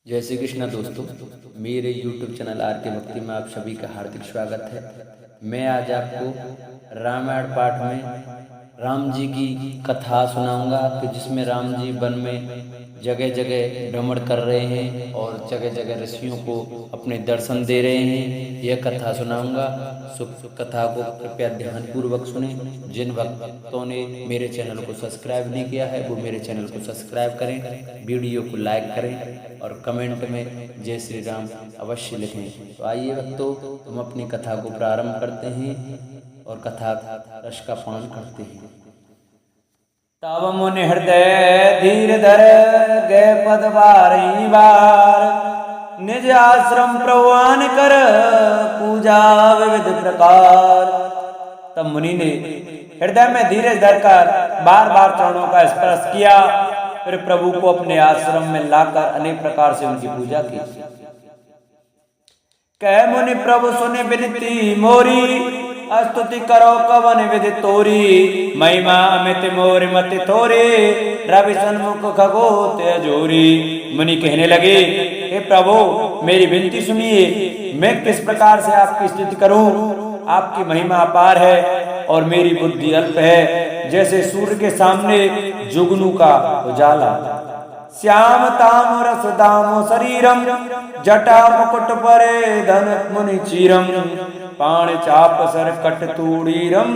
जय श्री कृष्णा दोस्तों, मेरे YouTube चैनल आर के भक्ति में आप सभी का हार्दिक स्वागत है। मैं आज आपको रामायण पाठ में राम जी की कथा सुनाऊंगा कि जिसमें राम जी वन में जगह जगह भ्रमण कर रहे हैं और जगह जगह ऋषियों को अपने दर्शन दे रहे हैं। यह कथा सुनाऊंगा, सो कथा को कृपया ध्यानपूर्वक सुने। जिन भक्तों ने मेरे चैनल को सब्सक्राइब नहीं किया है वो मेरे चैनल को सब्सक्राइब करें, वीडियो को लाइक करें और कमेंट में जय श्री राम अवश्य लिखें। तो आइए भक्तों, हम अपनी कथा को प्रारंभ करते हैं और कथा रस का पान करते हैं। तब मुनि हृदय धीर धर गए पद बारी बार, निज आश्रम प्रवान कर पूजा विविध प्रकार। तब मुनि ने हृदय में धीरज धरकर बार बार चरणों का स्पर्श किया, फिर प्रभु को अपने आश्रम में लाकर अनेक प्रकार से उनकी पूजा की। कह मुनि प्रभु सुने विनती मोरी, स्तुति करो कवन विधि तोरी। महिमा अमित मोर मति थोरे, रवि सन्मुख खगोत अजोरी। मुनि कहने लगे, हे प्रभु मेरी विनती सुनिए, मैं किस प्रकार से आपकी स्तुति करूं। आपकी महिमा अपार है और मेरी बुद्धि अल्प है, जैसे सूर्य के सामने जुगनू का उजाला। श्याम ताम रस दामो शरीरम, जटा मुकुट परे धन मुनि चीरम। पाण चाप सर कट तूड़ीरम,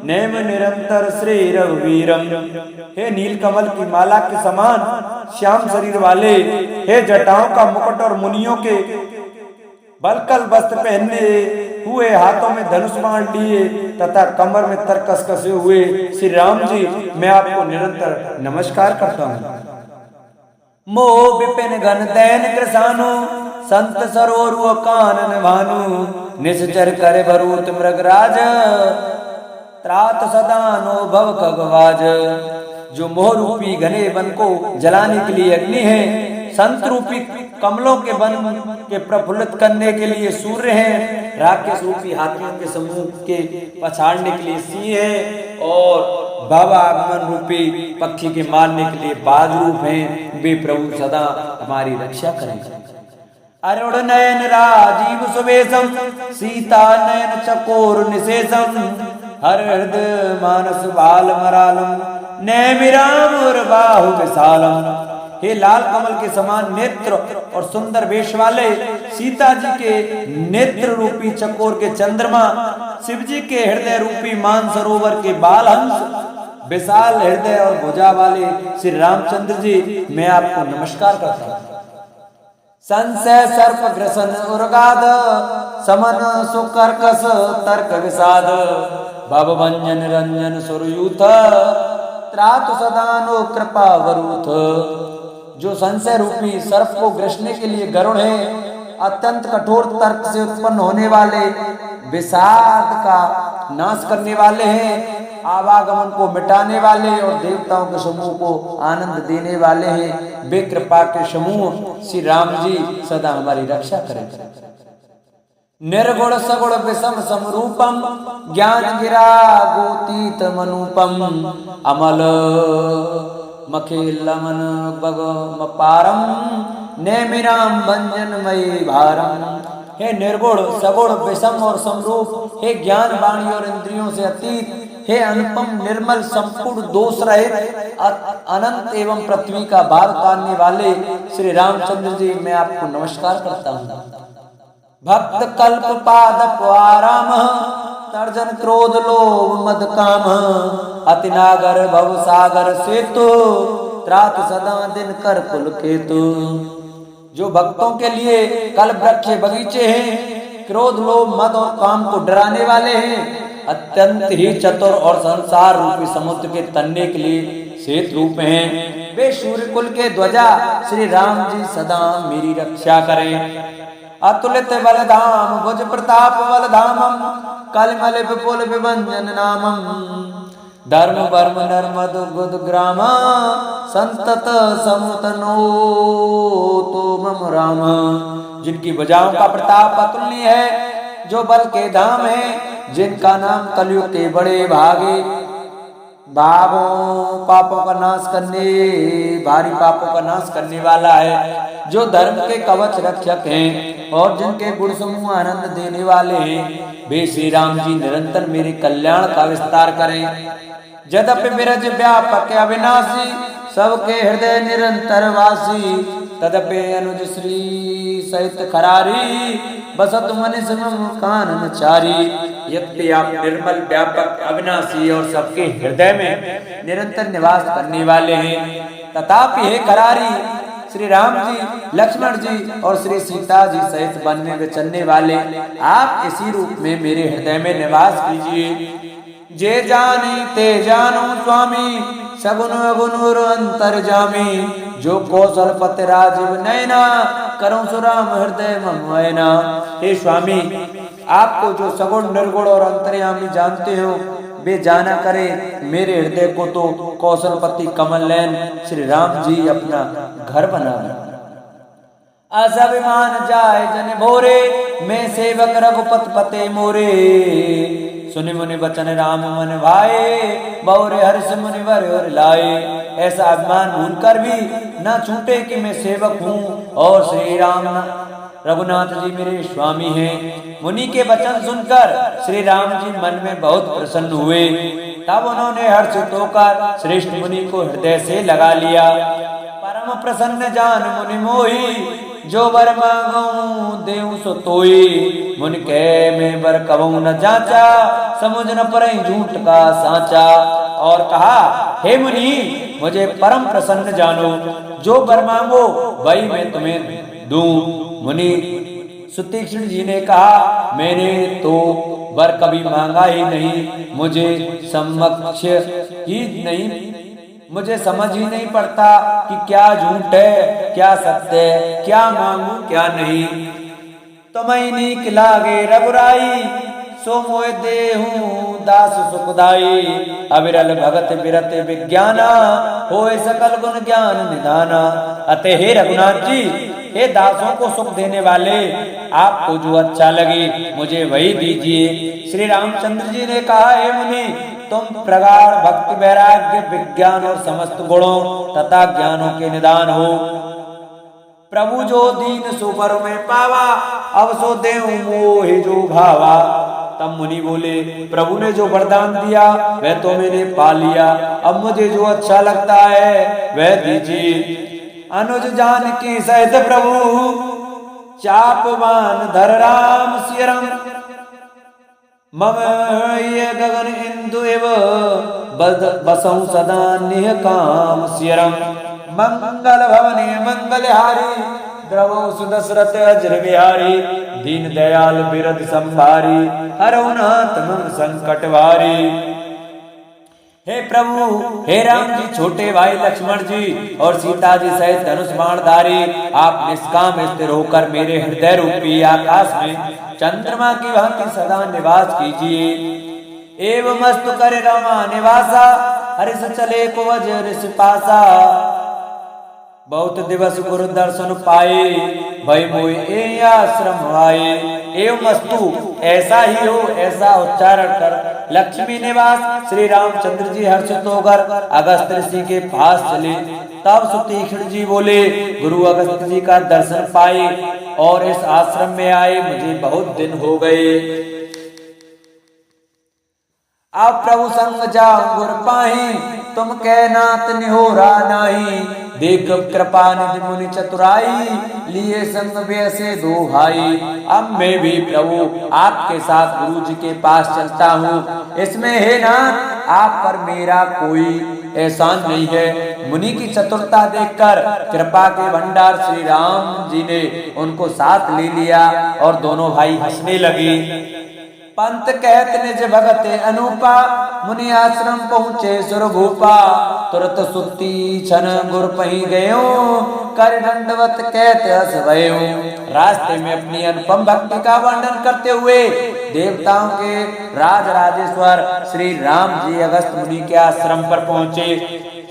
नेम निरंतर श्री रघुवीरम। हे नीलकमल की माला के समान श्याम शरीर वाले, हे जटाओं का मुकुट और मुनियों के बलकल वस्त्र पहने हुए, हाथों में धनुष बाण लिए तथा कमर में तरकस कसे हुए श्री राम जी, मैं आपको निरंतर नमस्कार करता हूँ। मोह विपिन घन दैन कृसानु, संत सरोरु कानन भानु। निश्चर करे भरूत मृगराज, त्रात सदा नो भव खगवाज। जो मोह रूपी घने वन को जलाने के लिए अग्नि है, संत रूपी कमलों के वन के प्रफुल्लित करने के लिए सूर्य हैं, राक्षस रूपी हाथियों के समूह के पछाड़ने के लिए सिंह है, और बाबा आगमन रूपी पक्षी के मारने के लिए बाज रूप हैं। वे प्रभु सदा हमारी रक्षा करें। अरुण नयन राजीव सुवेशम, सीता नयन चकोर निशेषम। हर हृदय मानस बाल मरालम, नैमिराम और बाहु विशालम। हे लाल कमल के समान नेत्र और सुंदर वेश वाले, सीता जी के नेत्र रूपी चकोर के चंद्रमा, शिव जी के हृदय रूपी मानसरोवर के बाल हंस, विशाल हृदय और भुजा वाले श्री रामचंद्र जी, मैं आपको नमस्कार करता हूँ। संशय सर्प ग्रसन उर्गाद, समन सुकर्कस तर्क विषाद। भव भंजन रंजन सुरयूथ, त्रात सदानो कृपा वरूथ। जो संशय रूपी सर्प को ग्रसने के लिए गरुड़ है, अत्यंत कठोर तर्क से उत्पन्न होने वाले, विषाद का नाश करने वाले हैं, आवागमन को मिटाने वाले और देवताओं के समूह को आनंद देने वाले हैं। वे कृपा के समूह श्री राम जी सदा हमारी रक्षा करें। निर्गुण सगुण विषम समरूपम, ज्ञान गिरा गोतीत मनुपम। अमल मखेलमन बग पारम, नेमिराम भंजन मई भारम। हे निर्गुण सगुण विषम और समरूप, हे ज्ञान वाणी और इंद्रियों से अतीत, हे अनुपम निर्मल संपूर्ण दोष रहित अनंत एवं पृथ्वी का भार तारने वाले श्री रामचंद्र जी, मैं आपको नमस्कार करता हूँ। भक्त कल्प पादप आराम, तर्जन क्रोध लोभ मद काम। अति नागर भव सागर सेतु, त्रात सदा दिन कर कुल केतु। जो भक्तों के लिए कल्प वृक्ष बगीचे हैं, क्रोध लोभ मद और काम को डराने वाले हैं, अत्यंत ही चतुर और संसार रूपी समुद्र के तनने के लिए सेतु रूप हैं, वे सूर्य कुल के ध्वजा श्री राम जी सदा मेरी रक्षा करें। अतुलित बलधाम भुज प्रताप बलधामम, कलिमल विपुल विभंजन नामम। धर्म वर्म नर्मद गुद ग्राम, संतत समुतनो तो मम राम। जिनकी भुजाओं का प्रताप अतुलनीय है, जो बल के धाम है, जिनका नाम कलयुग के बड़े भागे भावों पापों का नाश करने, भारी पापों का नाश करने वाला है, जो धर्म के कवच रक्षक हैं और जिनके गुण समूह आनंद देने वाले हैं, वे श्री राम जी निरंतर मेरे कल्याण का विस्तार करें। यद्यपि विरज व्यापक अविनाशी, सबके हृदय निरंतर वासी, तदपि अनुज श्री सहित खरारी, बसत मन समम कानन चारी। यद्यपि आप निर्मल व्यापक अविनाशी और सबके हृदय में निरंतर निवास करने वाले हैं, तथापि हे खरारी श्री राम जी, लक्ष्मण जी और श्री सीता जी सहित वन में विचरने वाले, आप इसी रूप में मेरे हृदय में निवास कीजिए। जे जानी ते जानो स्वामी, सगुन अगुन और अंतर जामी, जो कौशल पति राजीव नैना, करूं सुराम हृदय ममैना। हे स्वामी, आपको जो सगुण निर्गुण और अंतर्यामी जानते हो, वे जाना करे मेरे हृदय को तो कौशलपति कमल नयन श्री राम जी अपना घर बना ले। अभिमान जाय जन भोरे, मैं सेवक रघुपत पते मोरे, सुनि मुनि बचन राम मन भाए, बहुरे हर्ष मुनि वर लाए। ऐसा अभिमान भूलकर भी न छूटे कि मैं सेवक हूँ और श्री राम रघुनाथ जी मेरे स्वामी हैं। मुनि के वचन सुनकर श्री राम जी मन में बहुत प्रसन्न हुए। तब उन्होंने हर्षित होकर श्रेष्ठ मुनि को हृदय से लगा लिया। परम प्रसन्न जान मुनि मोही, जो वर मांगऊं देऊं सो तोई, मुनि कहे मैं वर कबहूं न जाचा, समुझ न परई झूठ का साचा। और कहा, हे मुनि, मुझे परम प्रसन्न जानो, जो वर मांगो वही मैं तुम्हें दूं। मुनि सुतीक्ष्ण जी ने कहा, मैंने तो वर कभी मांगा ही नहीं, मुझे मुझे समझ ही नहीं पड़ता कि क्या झूठ है क्या सत्य है, क्या मांगू क्या नहीं। तुम्हें नीक लागे रघुराई, सो मोह देहूं दास सुखदाई। अविरल भगत बिरत विज्ञाना, होए सकल गुण ज्ञान निधाना। अतः हे रघुनाथ जी, हे दासों को सुख देने वाले, आपको जो अच्छा लगे मुझे वही दीजिए। श्री रामचंद्र जी ने कहा, हे मुनि, तुम प्रगाढ़ भक्ति वैराग्य विज्ञान और समस्त गुणों तथा ज्ञानों के निदान हो। प्रभु जो दीन सुपर में पावा, अब सो देव मोह जो भावा। तब मुनि बोले, प्रभु ने जो वरदान दिया वह तो मैंने पा लिया, अब मुझे जो अच्छा लगता है वह दीजिए। अनुज जान की सहित प्रभु, चापवान धर राम सियरम, मम ये गगन इंदु एव, बसऊं सदा निह काम सियरम। मंगल भवने मंगलहारी, द्रवो सुदशरथ अजर बिहारी। दीन दयाल बिरद संभारी, हरौ नाथ मम संकट भारी। हे प्रभु, हे राम जी, छोटे भाई लक्ष्मण जी और सीता जी सहित धनुष बाणधारी, आप निष्काम स्थिर होकर मेरे हृदय रूपी आकाश में चंद्रमा की भांति सदा निवास कीजिए। एवं मस्तु करे रमा निवासा, हरिष चले को वज्र पासा। बहुत दिवस गुरु दर्शन पाए, भय मोहि आश्रम आए। एवं मस्तु, ऐसा ही हो, ऐसा उच्चारण कर लक्ष्मी निवास श्री रामचंद्र जी हर्षित होकर अगस्त ऋषि के पास चले। तब सुतीक्ष्ण जी बोले, गुरु अगस्त जी का दर्शन पाए और इस आश्रम में आए मुझे बहुत दिन हो गए। अब प्रभु संग जाऊं गुर पाही, तुम कह नाथ निहोरा नाही। देख कृपा निधि मुनि चतुराई, लिए संग वैसे दो भाई। अब मैं भी प्रभु आपके साथ गुरु जी के पास चलता हूँ। इसमें हे नाथ, आप पर मेरा कोई एहसान नहीं है। मुनि की चतुरता देखकर कृपा के भंडार श्री राम जी ने उनको साथ ले लिया और दोनों भाई हंसने लगे। पंत कहत निज भगत अनुपा, मुनि आश्रम पहुँचे सुरभूपा। तुरत सुती छन गुर पही गयो, कर दंडवत कहते हस भयो। रास्ते में अपनी अनुपम भक्ति का वर्णन करते हुए देवताओं के राज राजेश्वर श्री राम जी अगस्त मुनि के आश्रम पर पहुँचे।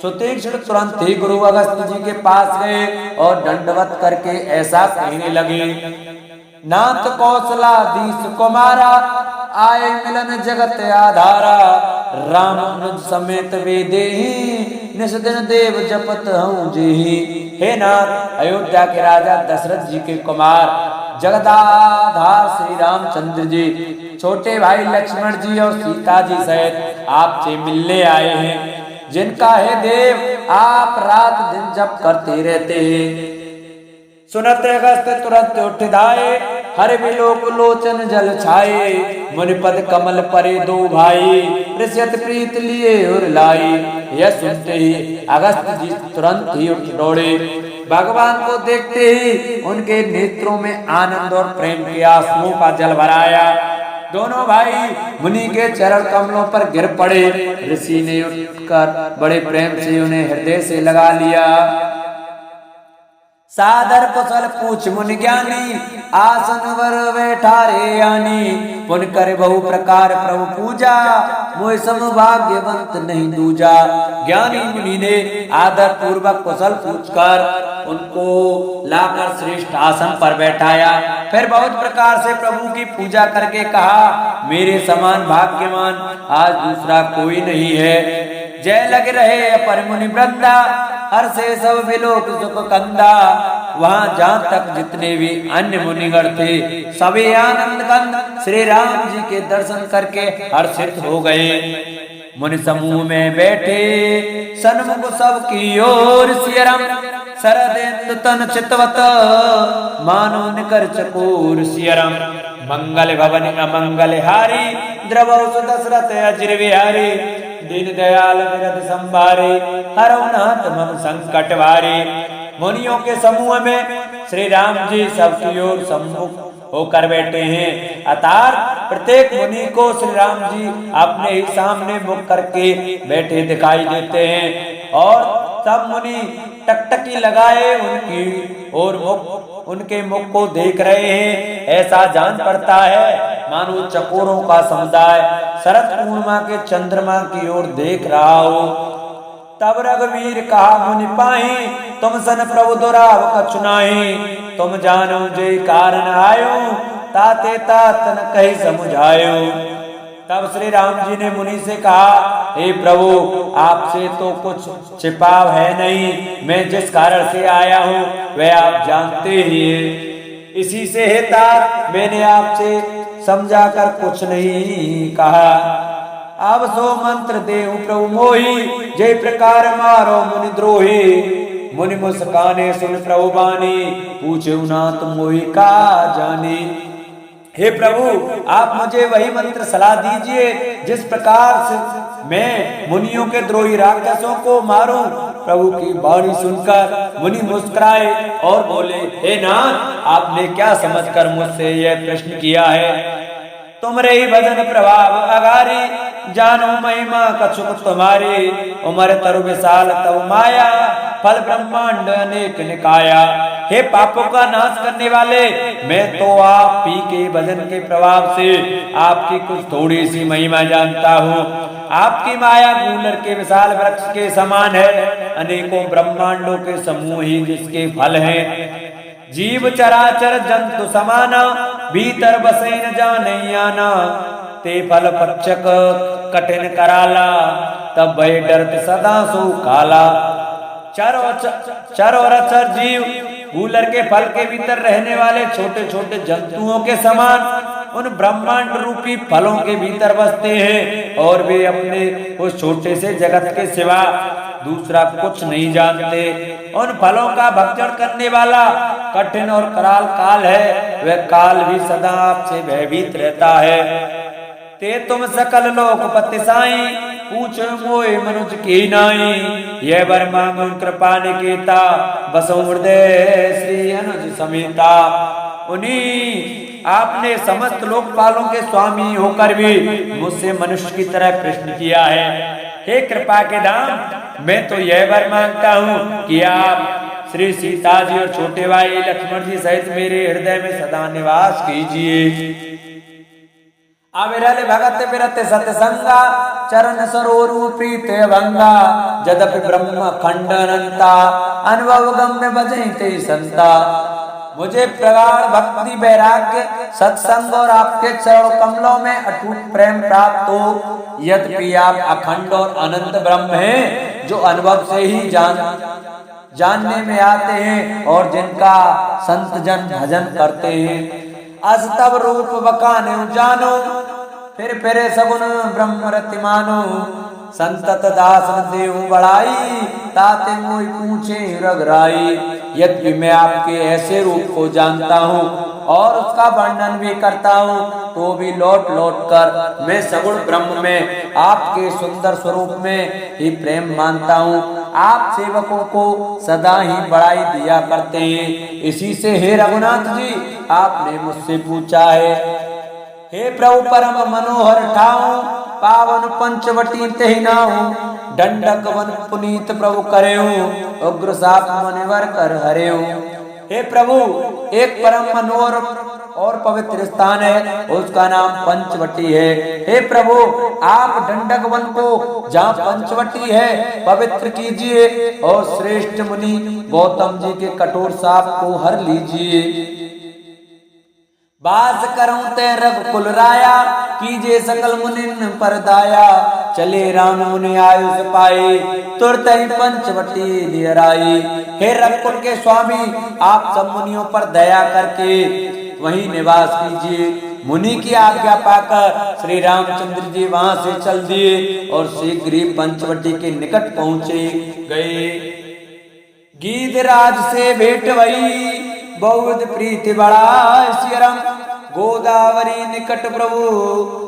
सुतीक्ष्ण तुरंत ही गुरु अगस्त जी के पास गए और दंडवत करके ऐसा कहने लगे, नाथ कौशलाधीश कुमारा, आए मिलन जगत आधारा, राम अनुज समेत वे देहि, निस दिन देव जपत हूँ जेहि। हे नाथ, अयोध्या के राजा दशरथ जी के कुमार जगदाधार श्री रामचंद्र जी छोटे भाई लक्ष्मण जी और सीता जी सहित आपसे मिलने आए हैं, जिनका हे देव आप रात दिन जप करते रहते हैं। सुनत अगस्त तुरंत उठ धाये, हर विलोक लोचन जल छाए। मुनिपद कमल परे दो भाई, ऋषियत प्रीत लिए और लाई। यह सुनते ही अगस्त जी तुरंत ही उठ दौड़े। भगवान को देखते ही उनके नेत्रों में आनंद और प्रेम के आंसुओं का जल भराया। दोनों भाई मुनि के चरण कमलों पर गिर पड़े। ऋषि ने उठकर बड़े प्रेम से उन्हें हृदय से लगा लिया। सादर कुशल पूछ मुनि ज्ञानी, आसन वर बैठारे आनी। पुन कर बहु प्रकार प्रभु पूजा, मोह सम भाग्यवंत नहीं दूजा। ज्ञानी मुनि ने आदर पूर्वक कुशल पूछकर उनको लाकर श्रेष्ठ आसन पर बैठाया। फिर बहुत प्रकार से प्रभु की पूजा करके कहा, मेरे समान भाग्यवान आज दूसरा कोई नहीं है। जय लग रहे अपर मुनि वृंदा, हर से सब विलोक सुख कंदा। वहां जहां तक जितने भी अन्य मुनिगण थे, सभी आनंद कंद श्री राम जी के दर्शन करके हर्षित हो गए। मुनि समूह में बैठे सन्मुख सब की ओर सियरम, शरदेन्दु तन चितवत मानो निकर चकोर सियरम। मंगल भवन अमंगल हारी, द्रवौ दशरथ अजिर विहारी। दीन दयाल विरध संभारे, हरौ नाथ मम संकट वारे। मुनियों के समूह में श्री राम जी सबकी ओर सम्मुख होकर बैठे हैं। अर्थात प्रत्येक मुनि को श्री राम जी अपने ही सामने मुख करके बैठे दिखाई देते हैं और सब मुनि टकटकी लगाए उनके मुख को देख रहे हैं। ऐसा जान पड़ता है मानो चकोरों का समुदाय शरद पूर्णिमा के चंद्रमा की ओर देख रहा हो। तब रघुवीर कहा मुनि पाही, तुम सन प्रभु दुराव कछु नाहि। तुम जानो जे कारण आयो, ताते तात न कही समुझायो। तब श्री राम जी ने मुनि से कहा, हे प्रभु आपसे तो कुछ छिपाव है नहीं। मैं जिस कारण से आया हूँ वह आप जानते ही हैं। इसी से हे तात मैंने आपसे समझा कर कुछ नहीं कहा। अब सो मंत्र देहु प्रभु मोहि, जय प्रकार मारो मुनि द्रोही। मुनि मुस्काने सुन प्रभु बानी, पूछे नाथ मोहि का जानी। हे प्रभु आप मुझे वही मंत्र सलाह दीजिए जिस प्रकार से मैं मुनियों के द्रोही राक्षसों को मारूं। प्रभु की वाणी सुनकर मुनि मुस्कुराए और बोले, हे नाथ आपने क्या समझकर मुझसे यह प्रश्न किया है। तुमरे ही भजन प्रभाव अगारी, जानो महिमा कछुक तुम्हारी। उमर तरु विशाल तव माया, फल ब्रह्मांड अनेक निकाया। हे पापों का नाश करने वाले, मैं तो आप ही के भजन के प्रभाव से आपकी कुछ थोड़ी सी महिमा जानता हूँ। आपकी माया गूलर के विशाल वृक्ष के समान है, अनेकों ब्रह्मांडों के समूह ही जिसके फल हैं। जीव चराचर जंतु समाना, भीतर बसे न जाने आना। ते फल पक्षक कठिन कराला, तब भय डरत सदा सो काला। चर और अचर जीव गूलर के फल के भीतर रहने वाले छोटे छोटे जंतुओं के समान उन ब्रह्मांड रूपी फलों के भीतर बसते हैं और वे अपने उस छोटे से जगत के सिवा दूसरा कुछ नहीं जानते। उन फलों का भक्षण करने वाला कठिन और कराल काल है, वह काल भी सदा आपसे भयभीत रहता है। ते तुम सकल लोकपति साई, पूछो मोए मनुज की नाई। यह वर मांगो कृपा निकेता, बसो हृदय श्री अनुज समेता। उन्हीं आपने समस्त लोकपालों के स्वामी होकर भी मुझसे मनुष्य की तरह प्रश्न किया है। हे कृपा के धाम, मैं तो यह वर मांगता हूँ कि आप श्री सीता जी और छोटे भाई लक्ष्मण जी सहित मेरे हृदय में सदा निवास कीजिए। अविरल भगत विरत सतसंगा, चरण सरोरु प्रीत भंगा। जदपि ब्रह्म खंड अनंता, अनुभव गम्य बजते संता। मुझे प्रगाढ़ भक्ति वैराग्य सत्संग और आपके चरण कमलों में अटूट प्रेम प्राप्त हो। यद्यपि आप अखंड और अनंत ब्रह्म हैं, जो अनुभव से ही जानने में आते हैं और जिनका संत जन भजन करते हैं। अस तब रूप बखाने जानो, फिर सगुन ब्रह्म रति मानो। संतत दासन देव बढ़ाई, ताते मोई पूछे रघुराई। यद्यपि मैं आपके ऐसे रूप को जानता हूँ और उसका वर्णन भी करता हूँ, तो भी लौट लौट कर मैं सगुण ब्रह्म में आपके सुंदर स्वरूप में ही प्रेम मानता हूँ। आप सेवकों को सदा ही बढ़ाई दिया करते हैं। इसी से हे रघुनाथ जी, आपने मुझसे पूछा है। हे प्रभु परम मनोहर ठाऊं, पावन पंचवटी तेहि नाऊं। दंडक वन पुनीत प्रभु करेऊ, उग्र साप मुनिवर कर हरेऊ। हे प्रभु, एक परम मनोहर और पवित्र स्थान है, उसका नाम पंचवटी है। हे प्रभु, आप दंडक वन को जहाँ पंचवटी है पवित्र कीजिए और श्रेष्ठ मुनि गौतम जी के कठोर साप को हर लीजिए। बास करूं ते रघुकुल राया, कीजे सकल मुनिन पर दाया। चले राम मुनि आयुष पाए, तुरत ही पंचवटी लियराई। हे रघुकुल के स्वामी, आप सब मुनियों पर दया करके वहीं निवास कीजिए। मुनि की आज्ञा पाकर श्री रामचंद्र जी वहां से चल दिए और शीघ्र ही पंचवटी के निकट पहुंचे गए। गीधराज से भेंट भई, बहुत प्रीति बढ़ा सियरम। गोदावरी निकट प्रभु,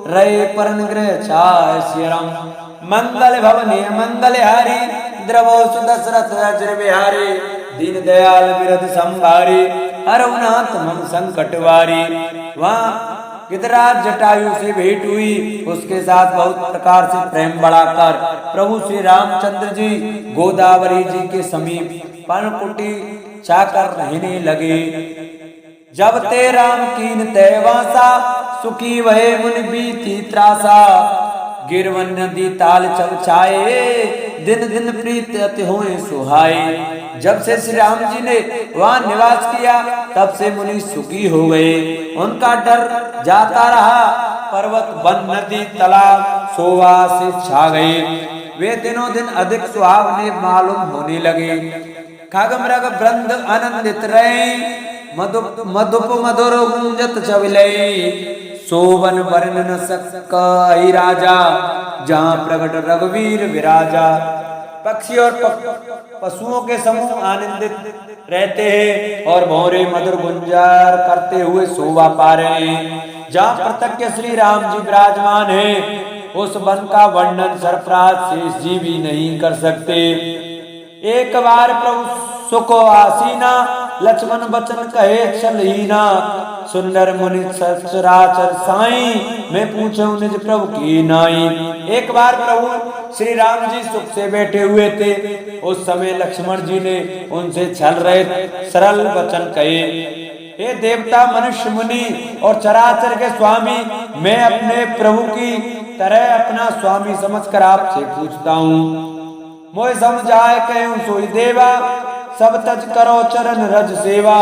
रहे परन गृह छाय सियरम। मंगल भवने मंगल हारी, द्रवो सुदशरथ अजर बिहारी। दीन दयाल विरध संभारी, हरहुनाथ मम संकट वारी। वहाँ गिरिराज जटायु से भेंट हुई, उसके साथ बहुत प्रकार से प्रेम बढ़ाकर प्रभु श्री रामचंद्र जी गोदावरी जी के समीप पर्णकुटी चाकर रहने लगे। जब ते राम कीन तय वासा, सुखी वहे मुनि बीती त्रासा। गिरवन नदी ताल चमचाए, दिन दिन प्रीत अति होए सुहाए। जब से श्री राम जी ने वहाँ निवास किया, तब से मुनि सुखी हो गए। उनका डर जाता रहा। पर्वत वन नदी तालाब शोभा से छा गए। वे दिनों दिन अधिक सुहावने मालूम होने लगे। खग मृग वृंद आनंदित रहे, मधुप मधुर गुंजत छविले। सोवन वर्ण न सकाई राजा, जहाँ प्रगट रघुवीर विराजा। पक्षी और पशुओं के समूह आनंदित रहते हैं और भौरे मधुर गुंजार करते हुए शोभा पा रहे हैं। जहाँ प्रत्यक्ष श्री राम जी विराजमान है, उस वन का वर्णन सरफराज शेष जी भी नहीं कर सकते। एक बार प्रभु सुको आसीना, लक्ष्मण बचन कहे छलहीना। सुंदर मुनि सचराचर साई, मैं पूछूं निज प्रभु की नाई। एक बार प्रभु श्री राम जी सुख से बैठे हुए थे। उस समय लक्ष्मण जी ने उनसे छल रहे सरल वचन कहे। हे देवता, मनुष्य, मुनि और चराचर के स्वामी, मैं अपने प्रभु की तरह अपना स्वामी समझकर आपसे पूछता हूँ। मोय समझाए कहूँ सोई देवा, सब तज करो चरण रज सेवा।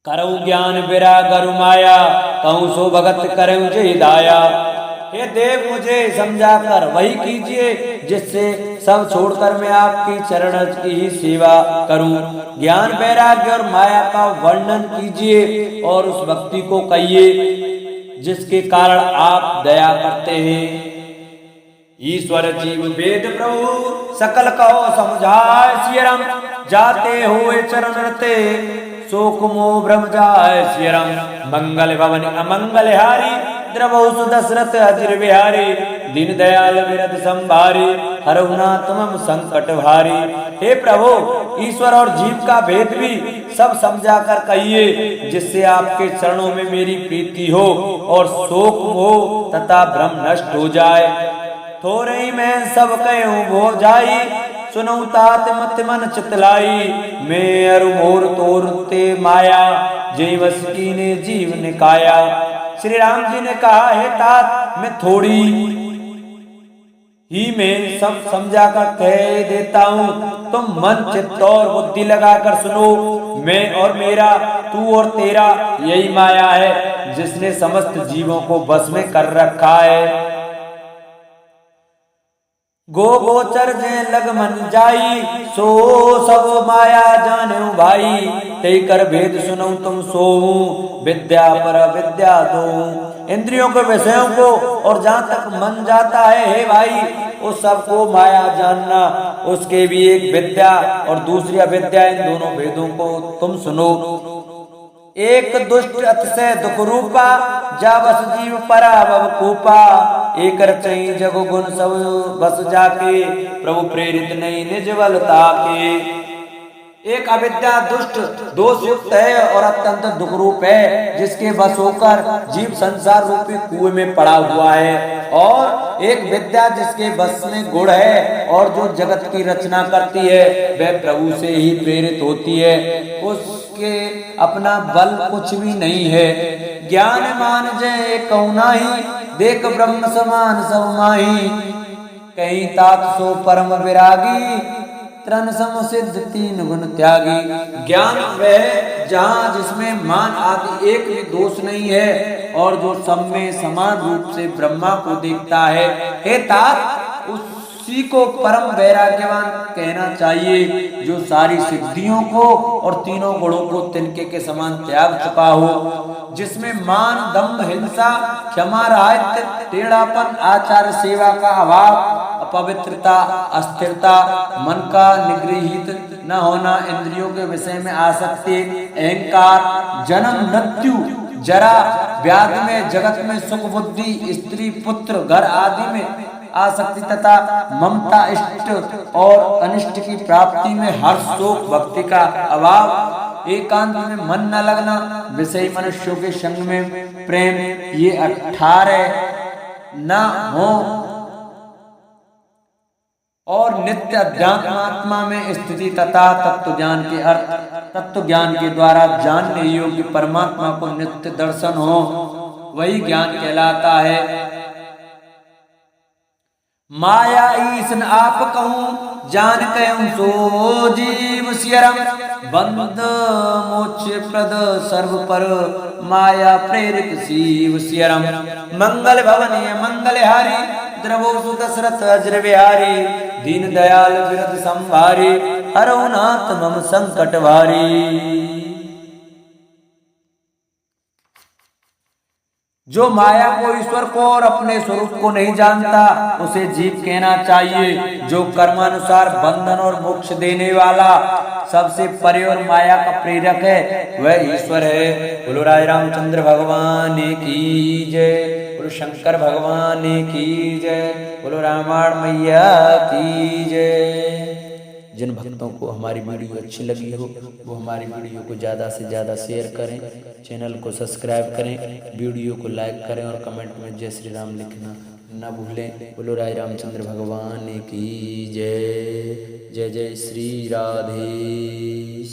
करो ज्ञान विराग अरु माया, कहूँ सो भगत करूँ जय दाया। हे देव, मुझे समझा कर वही कीजिए जिससे सब छोड़कर मैं आपकी चरण रज की ही सेवा करूं। ज्ञान वैराग्य और माया का वर्णन कीजिए और उस भक्ति को कहिए जिसके कारण आप दया करते हैं। ईश्वर जीव वेद प्रभु सकल कहो समझाए सियरम। जाते हुए चरण रते शोक मोह भ्रम जाए सियरम। मंगल भवन अमंगल हारी, द्रवहु दशरथ अजिर बिहारी। दीन दयाल विरध संभारी, हरहुनाथ मम संकट भारी। हे प्रभु, ईश्वर और जीव का भेद भी सब समझा कर कहिए जिससे आपके चरणों में मेरी प्रीति हो और शोक मोह तथा भ्रम नष्ट हो जाए। थोरे मैं सब कहूँ भो जाई, सुनऊ तात मत मन चितलाई। मैं अरु मोर तोरते माया, जीवस की ने जीव निकाया। श्री राम जी ने कहा, हे तात, मैं थोड़ी ही में सब समझा कर कह देता हूँ। तुम मन चित्त और बुद्धि लगाकर सुनो। मैं और मेरा, तू और तेरा, यही माया है जिसने समस्त जीवों को बस में कर रखा है। गो गोचर जे लग मन जाई, सो सब माया जाने भाई। तई कर भेद सुनो तुम सोऊ, विद्या पर विद्या दो। इंद्रियों के विषयों को और जहाँ तक मन जाता है, हे भाई, उस सबको माया जानना, उसके भी एक विद्या और दूसरी अविद्या। इन दोनों भेदों को तुम सुनो। एक दुष्ट अतिशय दुख रूपा, जा बस जीव परा भव कूपा। एक रचई जग गुण सब बस जाके, प्रभु प्रेरित नहीं निज बलता के। एक अविद्या दुष्ट दोष युक्त है और अत्यंत दुख रूप है, जिसके बस होकर जीव संसार रूपी कुएं में पड़ा हुआ है। और एक विद्या जिसके बस में गुण है और जो जगत की रचना करती है, वह प्रभु से ही प्रेरित होती है। उसके अपना बल कुछ भी नहीं है। ज्ञान मान जय कहूँ नाही, देख ब्रह्म समान सब माही। कहीं तात सो परम विरागी, त्रन सम सिद्ध तीन गुण त्यागी। ज्ञान वह जहाँ जिसमें मान आदि एक भी दोष नहीं है और जो सब में समान रूप से ब्रह्मा को देखता है। हे तात, उसी को परम वैराग्यवान कहना चाहिए, जो सारी सिद्धियों को और तीनों गुणों को तिनके के समान त्याग चुका हो। जिसमें मान, दम्भ, हिंसा, क्षमा, राहित्य, टेढ़ापन, आचार सेवा का अभाव, अपवित्रता, अस्थिरता, मन का निगृहित न होना, इंद्रियों के विषय में आसक्ति, अहंकार, जन्म मृत्यु, जरा व्याधि में, जगत में सुख बुद्धि, स्त्री पुत्र घर आदि में आसक्ति तथा ममता, इष्ट और अनिष्ट की प्राप्ति में हर्ष, शोक, भक्ति का अभाव, एकांत में मन न लगना, विषयी मनुष्यों के संग में प्रेम, ये 18 न हो और नित्य अध्यात्मात्मा में स्थिति तथा तत्व ज्ञान के अर्थ, तत्व ज्ञान के द्वारा जानने योग्य परमात्मा को नित्य दर्शन हो, वही ज्ञान कहलाता है। माया ईसन आप कहूँ, जान कहूँ सो जीव सियरम। बंद मोक्ष प्रद सर्व पर, माया प्रेरित शिव सियरम। मंगल भवनीय मंगल हारी, द्रवो सुदशरथ अज्र बिहारी। दीन दयाल विरद संभारी, हरौ नाथ मम संकट भारी। जो माया को, ईश्वर को और अपने स्वरूप को नहीं जानता, उसे जीव कहना चाहिए। जो कर्मानुसार बंधन और मोक्ष देने वाला, सबसे परे और माया का प्रेरक है, वह ईश्वर है। बोलो राय रामचंद्र भगवान की जय, बोलो शंकर भगवान की जय, बोलो रामायण मैया की जय। जिन भक्तों को हमारी वीडियो अच्छी लगी हो, वो हमारी वीडियो को ज़्यादा से ज़्यादा शेयर करें, चैनल को सब्सक्राइब करें, वीडियो को लाइक करें और कमेंट में जय श्री राम लिखना न भूलें। बोलो राय रामचंद्र भगवान की जय। जय जय श्री राधे।